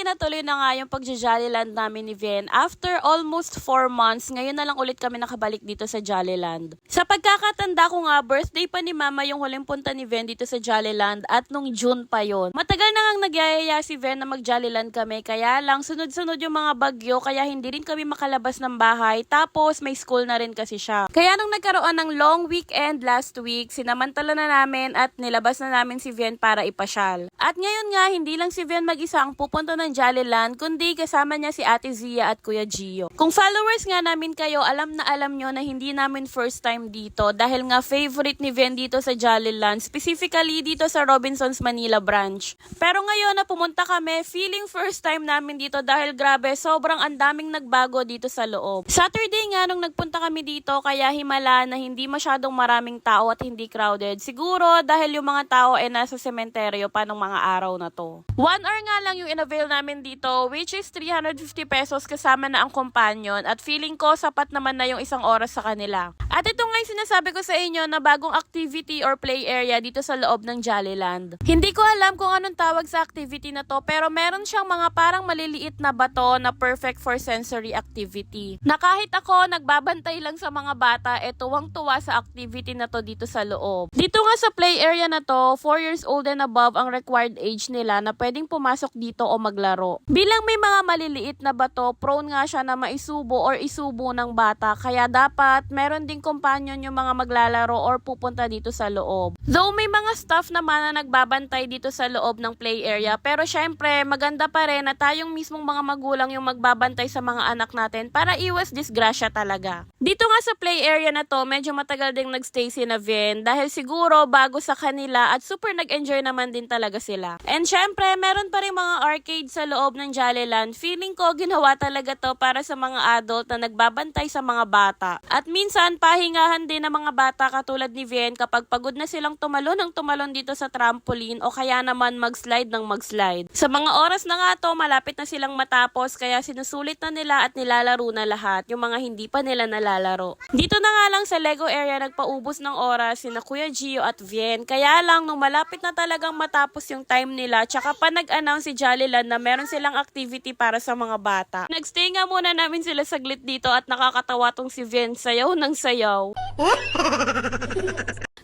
finally natuloy na nga yung pagja-Jollyland namin ni Ven. After almost 4 months, ngayon na lang ulit kami nakabalik dito sa Jollyland. Sa pagkakatanda ko nga, birthday pa ni Mama yung huling punta ni Ven dito sa Jollyland at nung June pa yon. Matagal na ngang nagyayaya si Ven na mag-Jollyland kami, kaya lang sunod-sunod yung mga bagyo kaya hindi rin kami makalabas ng bahay. Tapos may school na rin kasi siya. Kaya nung nagkaroon ng long weekend last week, sinamantala na namin at nilabas na namin si Ven para ipasyal. At ngayon nga, hindi lang si Ven mag-isa ang pupunta ng Jollyland, kundi kasama niya si Ate Zia at Kuya Gio. Kung followers nga namin kayo, alam na alam nyo na hindi namin first time dito dahil nga favorite ni Ven dito sa Jollyland, specifically dito sa Robinsons Manila branch. Pero ngayon na pumunta kami, feeling first time namin dito dahil grabe, sobrang andaming nagbago dito sa loob. Saturday nga nung nagpunta kami dito, kaya himala na hindi masyadong maraming tao at hindi crowded. Siguro dahil yung mga tao ay nasa sementeryo pa ng mga araw na to. 1 hour nga lang yung in-avail namin dito, which is 350 pesos kasama na ang companion at feeling ko sapat naman na yung 1 oras sa kanila. At ito nga yung sinasabi ko sa inyo na bagong activity or play area dito sa loob ng Jollyland. Hindi ko alam kung anong tawag sa activity na to pero meron siyang mga parang maliliit na bato na perfect for sensory activity. Na kahit ako nagbabantay lang sa mga bata, tuwang-tuwa sa activity na to dito sa loob. Dito nga sa play area na to, 4 years old and above ang required age nila na pwedeng pumasok dito o maglaro. Bilang may mga maliliit na bato, prone nga siya na maisubo or isubo ng bata kaya dapat meron ding companion yung mga maglalaro or pupunta dito sa loob. Though may mga staff naman na nagbabantay dito sa loob ng play area pero syempre maganda pa rin na tayong mismong mga magulang yung magbabantay sa mga anak natin para iwas disgrasya talaga. Dito nga sa play area na to, medyo matagal ding nagstay si Ven dahil siguro bago sa kanila at super nag-enjoy naman din talaga sila. And syempre, meron pa rin mga arcade sa loob ng Jollyland. Feeling ko ginawa talaga to para sa mga adult na nagbabantay sa mga bata. At minsan, pahingahan din ng mga bata katulad ni Ven kapag pagod na silang tumalon ng tumalon dito sa trampoline o kaya naman mag-slide ng mag-slide. Sa mga oras na nga to, malapit na silang matapos kaya sinusulit na nila at nilalaro na lahat yung mga hindi pa nila nalalaro. Dito na nga lang sa Lego area nagpaubos ng oras sina Kuya Gio at Ven. Kaya lang nung malapit na talagang matapos yung time nila, tsaka pa nag-announce si Jollyland na meron silang activity para sa mga bata. Nagstay nga muna namin sila saglit dito at nakakatawa tong si Ven, sayaw ng sayaw.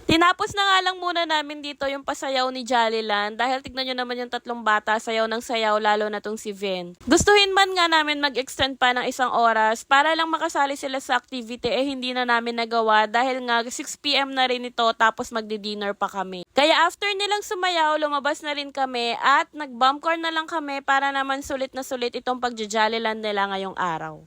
Tinapos na nga lang muna namin dito yung pasayaw ni Jollyland dahil tignan nyo naman yung 3 bata sayaw ng sayaw lalo na tong si Ven. Gustuhin man nga namin mag-extend pa ng 1 oras para lang makasali sila sa activity hindi na namin nagawa dahil nga 6 PM na rin ito tapos magdi-dinner pa kami. Kaya after nilang sumayaw, lumabas na rin kami at nag-bumpcorn na lang kami para naman sulit na sulit itong pagja-Jollyland nila ngayong araw.